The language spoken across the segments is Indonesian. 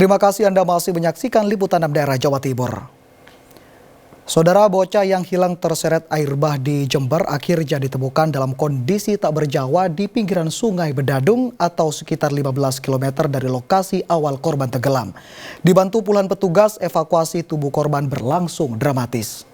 Terima kasih Anda masih menyaksikan Liputan 6 Daerah Jawa Timur. Saudara, bocah yang hilang terseret air bah di Jember akhirnya ditemukan dalam kondisi tak bernyawa di pinggiran Sungai Bedadung atau sekitar 15 km dari lokasi awal korban tenggelam. Dibantu puluhan petugas, evakuasi tubuh korban berlangsung dramatis.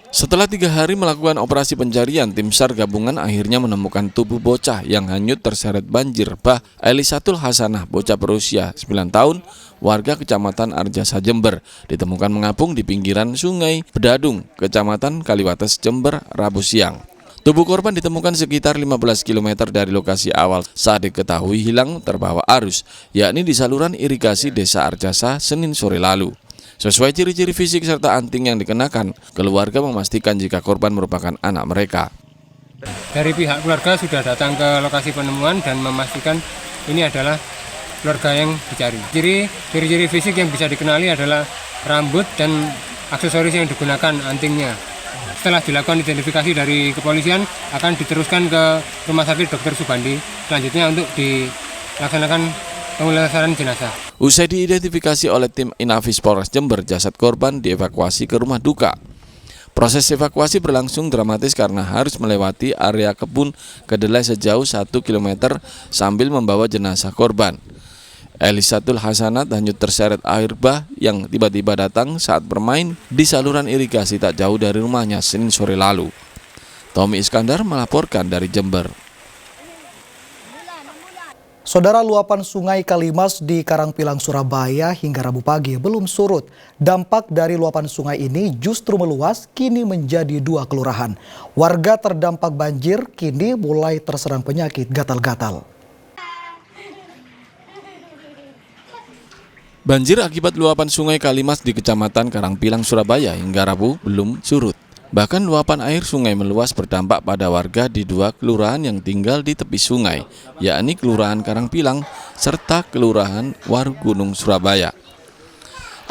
Setelah 3 hari melakukan operasi pencarian, tim SAR gabungan akhirnya menemukan tubuh bocah yang hanyut terseret banjir bah. Elisatul Hasanah, bocah berusia 9 tahun, warga Kecamatan Arjasa, Jember, ditemukan mengapung di pinggiran Sungai Bedadung, Kecamatan Kaliwates, Jember, Rabu siang. Tubuh korban ditemukan sekitar 15 km dari lokasi awal saat diketahui hilang terbawa arus, yakni di saluran irigasi Desa Arjasa Senin sore lalu. Sesuai ciri-ciri fisik serta anting yang dikenakan, keluarga memastikan jika korban merupakan anak mereka. Dari pihak keluarga sudah datang ke lokasi penemuan dan memastikan ini adalah keluarga yang dicari. Ciri-ciri fisik yang bisa dikenali adalah rambut dan aksesoris yang digunakan antingnya. Setelah dilakukan identifikasi dari kepolisian, akan diteruskan ke Rumah Sakit Dr. Subandi selanjutnya untuk dilaksanakan pemulasaran jenazah. Usai diidentifikasi oleh tim Inafis Polres Jember, jasad korban dievakuasi ke rumah duka. Proses evakuasi berlangsung dramatis karena harus melewati area kebun kedelai sejauh 1 km sambil membawa jenazah korban. Elisatul Hasanah hanyut terseret air bah yang tiba-tiba datang saat bermain di saluran irigasi tak jauh dari rumahnya Senin sore lalu. Tommy Iskandar melaporkan dari Jember. Saudara, luapan Sungai Kalimas di Karangpilang, Surabaya hingga Rabu pagi belum surut. Dampak dari luapan sungai ini justru meluas kini menjadi 2 kelurahan. Warga terdampak banjir kini mulai terserang penyakit gatal-gatal. Banjir akibat luapan Sungai Kalimas di Kecamatan Karangpilang, Surabaya hingga Rabu belum surut. Bahkan luapan air sungai meluas berdampak pada warga di 2 kelurahan yang tinggal di tepi sungai, yakni Kelurahan Karangpilang serta Kelurahan Warugunung, Surabaya.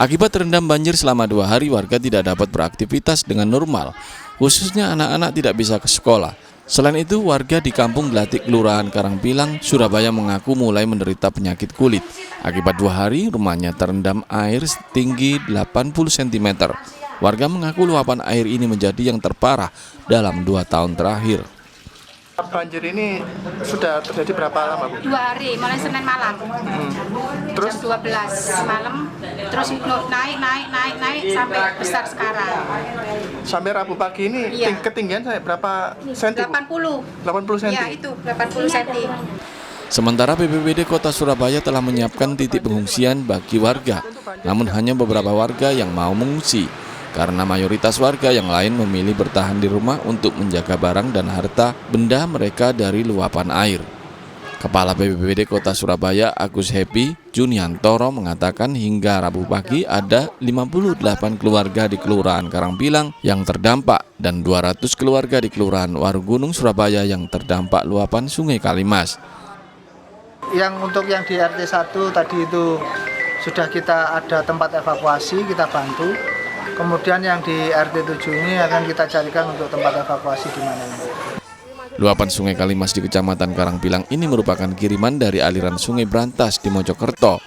Akibat terendam banjir selama 2 hari, warga tidak dapat beraktivitas dengan normal, khususnya anak-anak tidak bisa ke sekolah. Selain itu, warga di Kampung Glatik, Kelurahan Karangpilang, Surabaya mengaku mulai menderita penyakit kulit. Akibat 2 hari, rumahnya terendam air setinggi 80 cm. Warga mengaku luapan air ini menjadi yang terparah dalam 2 tahun terakhir. Banjir ini sudah terjadi berapa lama, Bu? 2 hari, mulai Senin malam. Terus jam 12 malam, terus naik sampai besar sekarang. Sampai Rabu pagi ini Iya. ketinggian berapa senti? 80. 80 cm. Iya, itu 80 cm. Sementara BPBD Kota Surabaya telah menyiapkan titik pengungsian bagi warga, namun hanya beberapa warga yang mau mengungsi, karena mayoritas warga yang lain memilih bertahan di rumah untuk menjaga barang dan harta benda mereka dari luapan air. Kepala BPBD Kota Surabaya Agus Happy Juniantoro mengatakan hingga Rabu pagi ada 58 keluarga di Kelurahan Karangpilang yang terdampak dan 200 keluarga di Kelurahan Warugunung, Surabaya yang terdampak luapan Sungai Kalimas. Untuk yang di RT 1 tadi itu sudah kita ada tempat evakuasi, kita bantu. Kemudian yang di RT 7 ini akan kita carikan untuk tempat evakuasi di mana ini. Luapan Sungai Kalimas di Kecamatan Karangpilang ini merupakan kiriman dari aliran Sungai Brantas di Mojokerto.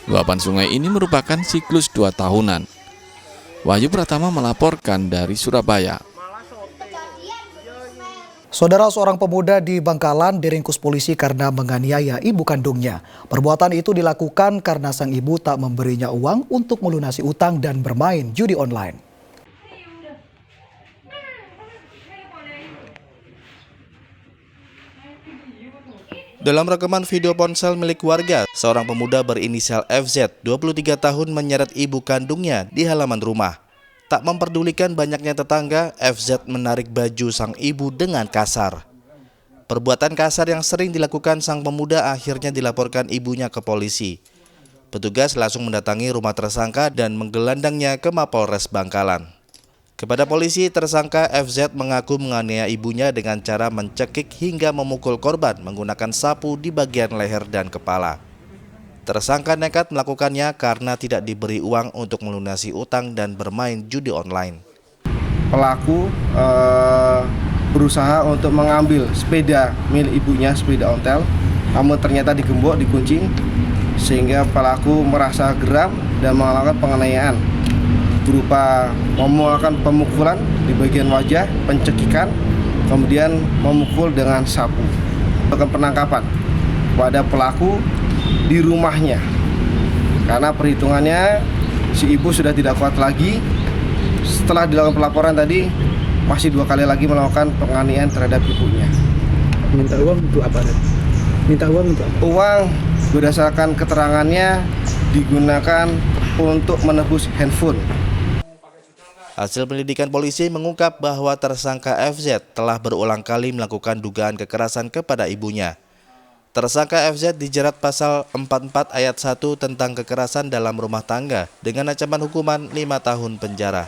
Luapan sungai ini merupakan siklus 2 tahunan. Wahyu Pratama melaporkan dari Surabaya. Saudara, seorang pemuda di Bangkalan diringkus polisi karena menganiaya ibu kandungnya. Perbuatan itu dilakukan karena sang ibu tak memberinya uang untuk melunasi utang dan bermain judi online. Dalam rekaman video ponsel milik warga, seorang pemuda berinisial FZ, 23 tahun menyeret ibu kandungnya di halaman rumah. Tak memperdulikan banyaknya tetangga, FZ menarik baju sang ibu dengan kasar. Perbuatan kasar yang sering dilakukan sang pemuda akhirnya dilaporkan ibunya ke polisi. Petugas langsung mendatangi rumah tersangka dan menggelandangnya ke Mapolres Bangkalan. Kepada polisi, tersangka FZ mengaku menganiaya ibunya dengan cara mencekik hingga memukul korban menggunakan sapu di bagian leher dan kepala. Tersangka nekat melakukannya karena tidak diberi uang untuk melunasi utang dan bermain judi online. Pelaku berusaha untuk mengambil sepeda milik ibunya, sepeda ontel, namun ternyata digembok, dikunci, sehingga pelaku merasa geram dan melakukan penganiayaan berupa melakukan pemukulan di bagian wajah, pencekikan, kemudian memukul dengan sapu. Melakukan penangkapan pada pelaku di rumahnya, karena perhitungannya si ibu sudah tidak kuat lagi. Setelah dilakukan pelaporan tadi, masih 2 kali lagi melakukan penganiayaan terhadap ibunya. Minta uang untuk apa? Minta uang untuk apa? Uang berdasarkan keterangannya digunakan untuk menebus handphone. Hasil penyelidikan polisi mengungkap bahwa tersangka FZ telah berulang kali melakukan dugaan kekerasan kepada ibunya. Tersangka FZ dijerat pasal 44 ayat 1 tentang kekerasan dalam rumah tangga dengan ancaman hukuman 5 tahun penjara.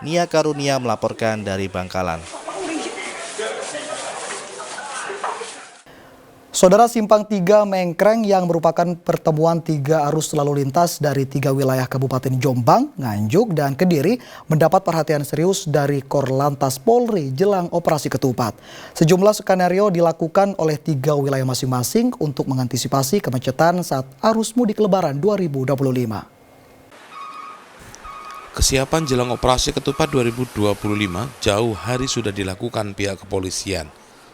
Nia Karunia melaporkan dari Bangkalan. Saudara, Simpang 3 Mengkreng yang merupakan pertemuan 3 arus lalu lintas dari 3 wilayah Kabupaten Jombang, Nganjuk, dan Kediri mendapat perhatian serius dari Korlantas Polri jelang operasi ketupat. Sejumlah skenario dilakukan oleh 3 wilayah masing-masing untuk mengantisipasi kemacetan saat arus mudik Lebaran 2025. Kesiapan jelang operasi ketupat 2025 jauh hari sudah dilakukan pihak kepolisian.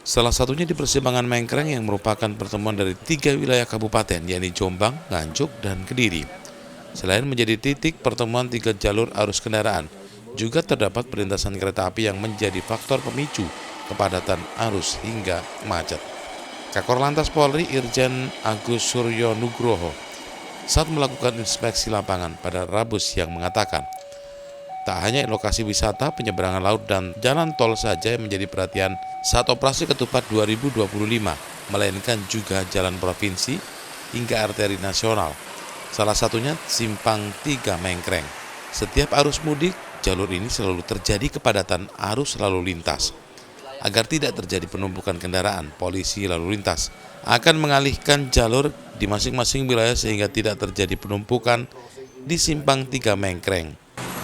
Salah satunya di persimpangan Mengkreng yang merupakan pertemuan dari 3 wilayah kabupaten, yakni Jombang, Nganjuk, dan Kediri. Selain menjadi titik pertemuan 3 jalur arus kendaraan, juga terdapat perlintasan kereta api yang menjadi faktor pemicu kepadatan arus hingga macet. Kakor Lantas Polri Irjen Agus Suryo Nugroho saat melakukan inspeksi lapangan pada Rabu siang mengatakan, tak hanya lokasi wisata, penyeberangan laut, dan jalan tol saja yang menjadi perhatian saat operasi ketupat 2025, melainkan juga jalan provinsi hingga arteri nasional. Salah satunya Simpang 3 Mengkreng. Setiap arus mudik, jalur ini selalu terjadi kepadatan arus lalu lintas. Agar tidak terjadi penumpukan kendaraan, polisi lalu lintas akan mengalihkan jalur di masing-masing wilayah sehingga tidak terjadi penumpukan di Simpang 3 Mengkreng.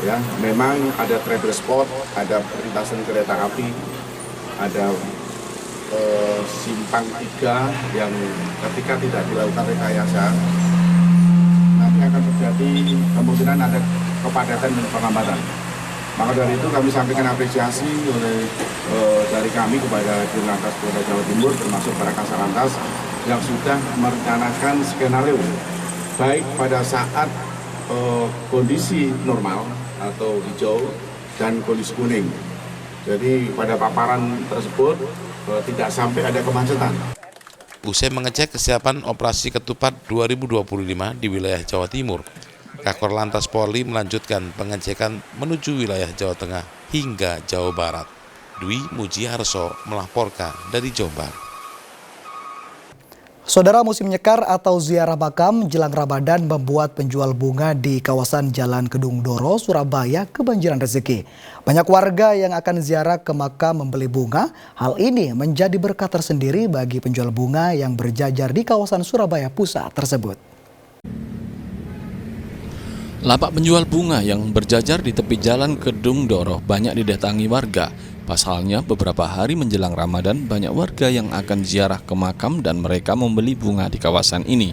Ya, memang ada travel spot, ada perlintasan kereta api, ada simpang 3 yang ketika tidak dilakukan rekayasa nanti akan terjadi kemungkinan ada kepadatan dan penghambatan. Maka dari itu kami sampaikan apresiasi dari kami kepada Dirlantas Polda Jawa Timur termasuk para Kasarlantas yang sudah merencanakan skenario baik pada saat kondisi normal atau hijau dan kondisi kuning. Jadi pada paparan tersebut tidak sampai ada kemacetan. Usai mengecek kesiapan operasi ketupat 2025 di wilayah Jawa Timur, Kakor Lantas Polri melanjutkan pengecekan menuju wilayah Jawa Tengah hingga Jawa Barat. Dwi Mujiarso melaporkan dari Jombang. Saudara, musim nyekar atau ziarah makam jelang Ramadan membuat penjual bunga di kawasan Jalan Kedung Doro, Surabaya kebanjiran rezeki. Banyak warga yang akan ziarah ke makam membeli bunga. Hal ini menjadi berkah tersendiri bagi penjual bunga yang berjajar di kawasan Surabaya Pusat tersebut. Lapak penjual bunga yang berjajar di tepi Jalan Kedung Doro banyak didatangi warga. Pasalnya, beberapa hari menjelang Ramadan, banyak warga yang akan ziarah ke makam dan mereka membeli bunga di kawasan ini.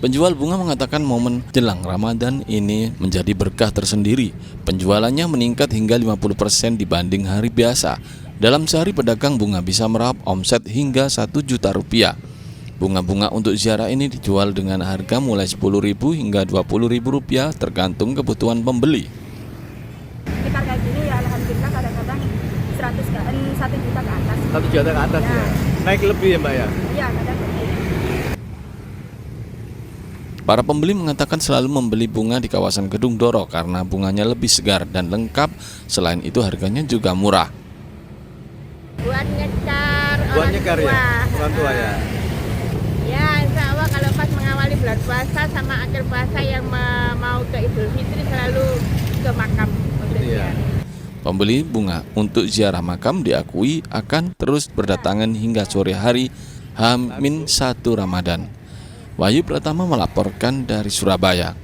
Penjual bunga mengatakan momen jelang Ramadan ini menjadi berkah tersendiri. Penjualannya meningkat hingga 50% dibanding hari biasa. Dalam sehari, pedagang bunga bisa meraup omset hingga 1 juta rupiah. Bunga-bunga untuk ziarah ini dijual dengan harga mulai Rp10.000 hingga Rp20.000 tergantung kebutuhan pembeli. Kita kayak gini ya alhamdulillah kadang-kadang 1 juta ke atas. 1 juta ke atas ya. Naik lebih ya Mbak ya? Iya, kadang lebih. Para pembeli mengatakan selalu membeli bunga di kawasan Kedung Doro karena bunganya lebih segar dan lengkap. Selain itu harganya juga murah. Buat nyekar ya? Orang tua ya? Ya, insya Allah kalau pas mengawali bulan puasa sama akhir puasa yang mau ke Idul Fitri selalu ke makam untuk ziarah. Pembeli bunga untuk ziarah makam diakui akan terus berdatangan hingga sore hari H-1 Ramadan. Wahyu Pratama melaporkan dari Surabaya.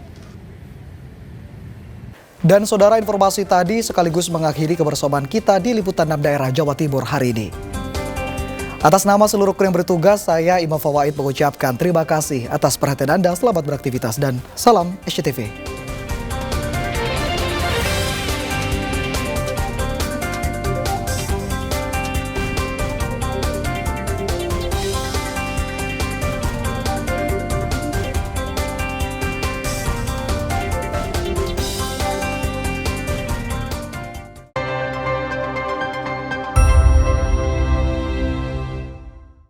Dan saudara, informasi tadi sekaligus mengakhiri kebersamaan kita di Liputan 6 Daerah Jawa Timur hari ini. Atas nama seluruh kru yang bertugas, saya Imam Fawaid mengucapkan terima kasih atas perhatian Anda. Selamat beraktivitas dan salam SCTV.